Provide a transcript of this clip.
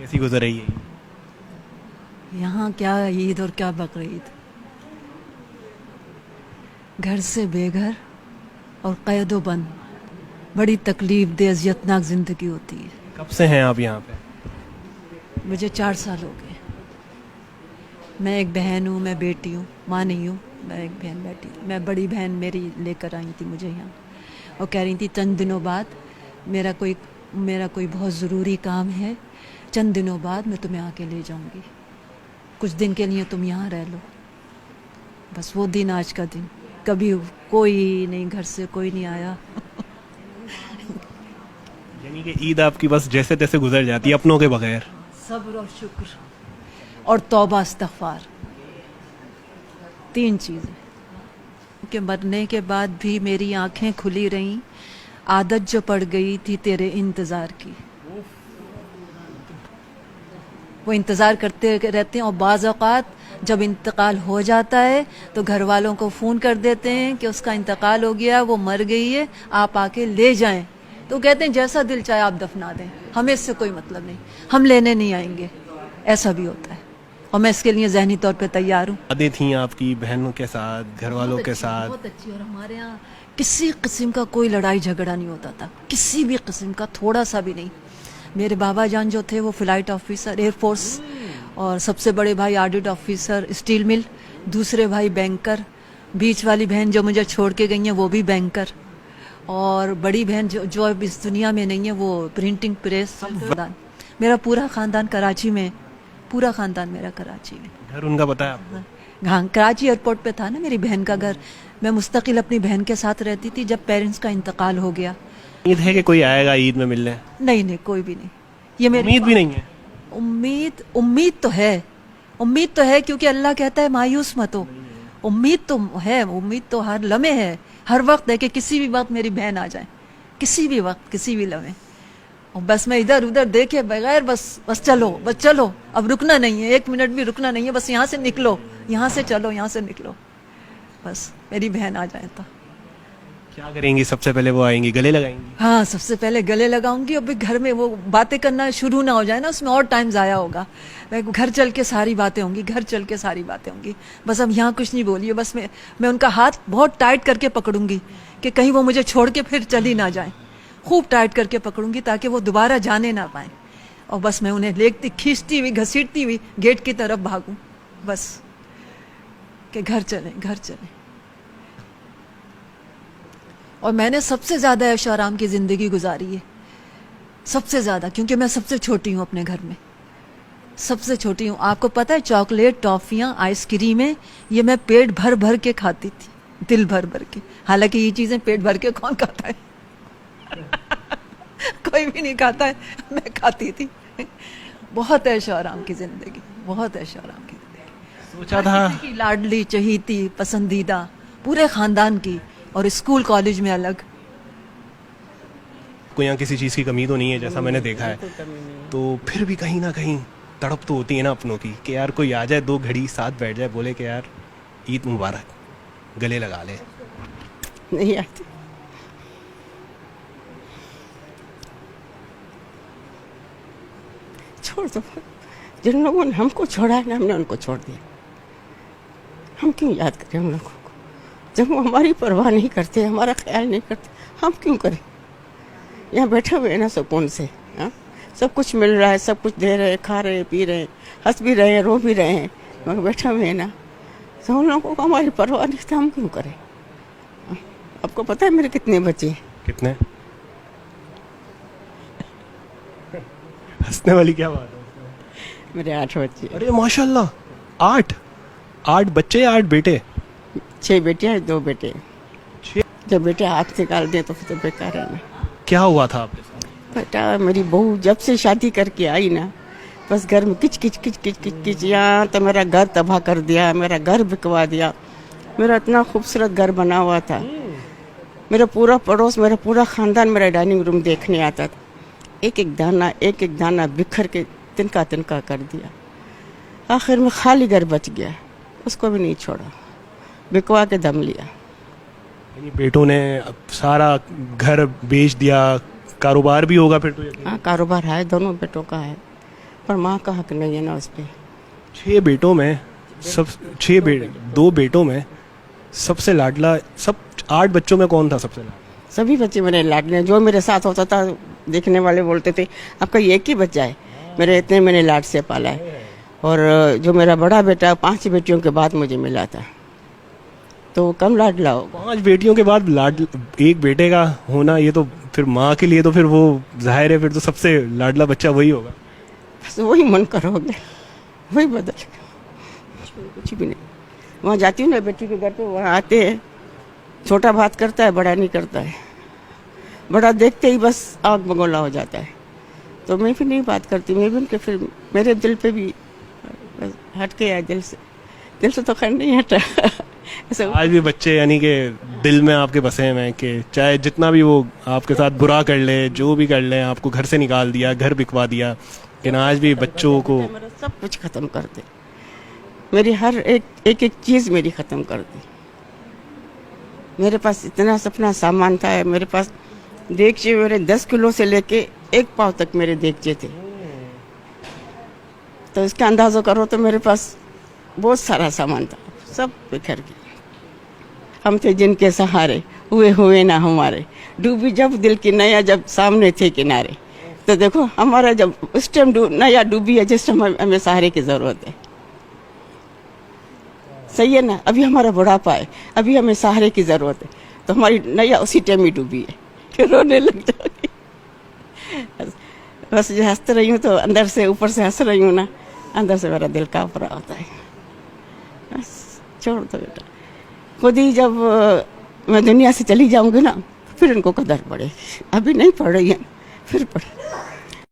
कैसी गुजर रही है? यहाँ क्या ईद और क्या बकरीद, घर से बेघर और कैदो बंद, बड़ी तकलीफ दे अजियतनाक ज़िंदगी होती है। कब से हैं आप यहाँ पे? मुझे 4 साल हो गए। मैं एक बहन हूँ, मैं बेटी हूँ, माँ नहीं हूँ, मैं एक बहन बेटी। मैं बड़ी बहन मेरी लेकर आई थी मुझे यहाँ, और कह रही थी चंद दिनों बाद मेरा कोई बहुत ज़रूरी काम है, चंद दिनों बाद मैं तुम्हें आके ले जाऊँगी, कुछ दिन के लिए तुम यहाँ रह लो। बस वो दिन आज का दिन, कभी कोई नहीं, घर से कोई नहीं आया। यानी कि ईद आपकी बस जैसे तैसे गुजर जाती है अपनों के बगैर। सब्र और शुक्र और तौबा इस्तग़फ़ार, 3 चीज़ें। के मरने के बाद भी मेरी आंखें खुली रहीं, आदत जो पड़ गई थी तेरे इंतज़ार की। वो इंतज़ार करते रहते हैं, और बाज़ औक़ात जब इंतकाल हो जाता है तो घर वालों को फ़ोन कर देते हैं कि उसका इंतकाल हो गया, वो मर गई है, आप आके ले जाएं। तो कहते हैं जैसा दिल चाहे आप दफना दें, हमें इससे कोई मतलब नहीं, हम लेने नहीं आएंगे। ऐसा भी होता है, और मैं इसके लिए ज़हनी तौर पे तैयार हूँ। यादें थी आपकी बहनों के साथ, घर वालों के साथ? बहुत अच्छी। और हमारे यहाँ किसी किस्म का कोई लड़ाई झगड़ा नहीं होता था, किसी भी किस्म का, थोड़ा सा भी नहीं। मेरे बाबा जान जो थे वो फ्लाइट ऑफिसर एयरफोर्स, और सबसे बड़े भाई ऑडिट ऑफिसर स्टील मिल, दूसरे भाई बैंकर, बीच वाली बहन जो मुझे छोड़ के गई हैं वो भी बैंकर, और बड़ी बहन जो अब इस दुनिया में नहीं है वो प्रिंटिंग प्रेस। मेरा पूरा ख़ानदान कराची में, पूरा ख़ानदान मेरा कराची में। घर उनका पता है आपको? हाँ, कराची एयरपोर्ट पे था ना मेरी बहन का घर। मैं मुस्तकिल अपनी बहन के साथ रहती थी जब पेरेंट्स का इंतकाल हो गया। उम्मीद है कि कोई आएगा ईद में मिलने? नहीं, कोई भी नहीं। ये मेरी उम्मीद भी नहीं है? उम्मीद तो है, क्योंकि अल्लाह कहता है मायूस मत हो। उम्मीद तो है, उम्मीद तो हर लम्हे है, हर वक्त है कि किसी भी वक्त मेरी बहन आ जाए, किसी भी वक्त, किसी भी लम्हे। और बस मैं इधर उधर देखे बगैर बस चलो, अब रुकना नहीं है, 1 मिनट भी रुकना नहीं है, बस यहाँ से निकलो, यहाँ से चलो, यहाँ से निकलो, बस मेरी बहन आ जाए तो। क्या करेंगी? सबसे पहले वो आएंगी, गले लगाएंगी? हाँ, सबसे पहले गले लगाऊंगी। अब घर में वो बातें करना शुरू ना हो जाए ना, उसमें और टाइम ज़ाया होगा। मैं घर चल के सारी बातें होंगी, बस अब यहाँ कुछ नहीं बोलिए। बस मैं उनका हाथ बहुत टाइट करके पकड़ूंगी कि कहीं वो मुझे छोड़ के फिर चली ना जाए। खूब टाइट करके पकड़ूंगी ताकि वो दोबारा जाने ना पाए, और बस मैं उन्हें लेटती, खींचती हुई, घसीटती हुई गेट की तरफ भागूं, बस कि घर चलें। और मैंने सबसे ज़्यादा ऐश आराम की ज़िंदगी गुजारी है, सबसे ज़्यादा, क्योंकि मैं सबसे छोटी हूँ अपने घर में, सबसे छोटी हूँ। आपको पता है, चॉकलेट, टॉफ़ियाँ, आइसक्रीमें, ये मैं पेट भर भर के खाती थी, दिल भर भर के। हालांकि ये चीज़ें पेट भर के कौन खाता है? कोई भी नहीं खाता है, मैं खाती थी। बहुत ऐश आराम की ज़िंदगी, बहुत ऐश आराम की ज़िंदगी। सोचा था की लाडली, चहीती, पसंदीदा, पूरे ख़ानदान की, और स्कूल कॉलेज में अलग। कोई यहाँ किसी चीज़ की कमी तो नहीं है जैसा मैंने देखा है, तो फिर भी कहीं ना कहीं तड़प तो होती है ना अपनों की, कि यार कोई आ जाए, 2 घड़ी साथ बैठ जाए, बोले कि यार ईद मुबारक, गले लगा ले। नहीं आती। छोड़ दो, जिन लोगों ने हमको छोड़ा है ना, हमने उनको छोड़ दिया। हम क्यों याद करें उन लोगों को जब वो हमारी परवाह नहीं करते, हमारा ख्याल नहीं करते? हम क्यों करें? यहाँ बैठे हुए हैं ना सुकून से, हाँ, सब कुछ मिल रहा है, सब कुछ दे रहे हैं, खा रहे हैं, पी रहे हैं, हंस भी रहे हैं, रो भी रहे हैं, मगर बैठे हुए हैं ना, तो उन लोगों को हमारी परवाह नहीं, तो हम क्यों करें? हाँ? आपको पता है मेरे कितने बच्चे हैं? कितने? हंसने वाली क्या बात है? मेरे 8 बच्चे। अरे माशाल्लाह, 8 बच्चे, 8 बेटे? 6 बेटियां, 2 बेटे। 6? जब बेटे हाथ निकाल दे तो फिर तो बेकार है ना। क्या हुआ था आपके साथ? बेटा, मेरी बहू जब से शादी करके आई ना, बस घर में किच, यहाँ तो मेरा घर तबाह कर दिया, मेरा घर बिकवा दिया। मेरा इतना खूबसूरत घर बना हुआ था, मेरा पूरा पड़ोस, मेरा पूरा ख़ानदान मेरा डाइनिंग रूम देखने आता था। एक एक दाना बिखर के तिनका कर दिया। आखिर में खाली घर बच गया, उसको भी नहीं छोड़ा, बिकवा के दम लिया। बेटों ने सारा घर बेच दिया, कारोबार भी होगा फिर तो? हाँ, कारोबार है, दोनों बेटों का है, पर माँ का हक नहीं है ना उस पर। 6 बेटों में सब 2 बेटों में सबसे लाडला, सब 8 बच्चों में कौन था सबसे लाडला? सभी बच्चे मेरे लाडले, जो मेरे साथ होता था देखने वाले बोलते थे आपका ये एक ही बच्चा है, मेरे इतने मैंने लाड से पाला है। और जो मेरा बड़ा बेटा 5 बेटियों के बाद मुझे मिला था, तो वो कम लाडला होगा। 5 बेटियों के बाद एक बेटे का होना, ये तो फिर माँ के लिए तो फिर वो जाहिर है, फिर तो सबसे लाडला बच्चा वही होगा। बस वही मन करोगे, वही बदल, कुछ भी नहीं। वहाँ जाती हूँ ना बेटी के घर पे, वहाँ आते हैं, छोटा बात करता है, बड़ा नहीं करता है। बड़ा देखते ही बस आग बगोला हो जाता है, तो मैं भी नहीं बात करती। मैं भी उनके, फिर मेरे दिल पे भी हट के आया, दिल से तो खैर नहीं हटा। ऐसे आज भी बच्चे यानी कि दिल में आपके बसे हैं कि चाहे जितना भी वो आपके साथ बुरा कर ले, जो भी कर ले, आपको घर से निकाल दिया, घर बिकवा दिया, लेकिन आज भी बच्चों को मेरा सब कुछ खत्म कर दे, मेरी हर एक चीज़ मेरी ख़त्म कर दी। मेरे पास इतना सपना सामान था, मेरे पास देगचे मेरे 10 किलो से लेके 1 पाव तक मेरे देगचे थे, तो इसका अंदाज़ा करो तो मेरे पास बहुत सारा सामान था, सब बिखर गया। हम थे जिनके सहारे, हुए ना हमारे, डूबी जब दिल की नैया, जब सामने थे किनारे। तो देखो हमारा जब उस टाइम नैया डूबी है, जिस टाइम हमें सहारे की ज़रूरत है, सही है ना। अभी हमारा बुढ़ापा है, अभी हमें सहारे की ज़रूरत है, तो हमारी नैया उसी टाइम ही डूबी है, फिर रोने लग जाओगी। बस जो हंसते रही हूँ तो अंदर से, ऊपर से हंस रही हूँ ना, अंदर से मेरा दिल काँप रहा होता है। बस छोड़ दो बेटा, खुद ही जब मैं दुनिया से चली जाऊँगी ना, फिर इनको कदर पड़ेगी। अभी नहीं पड़ रही है, फिर पड़े।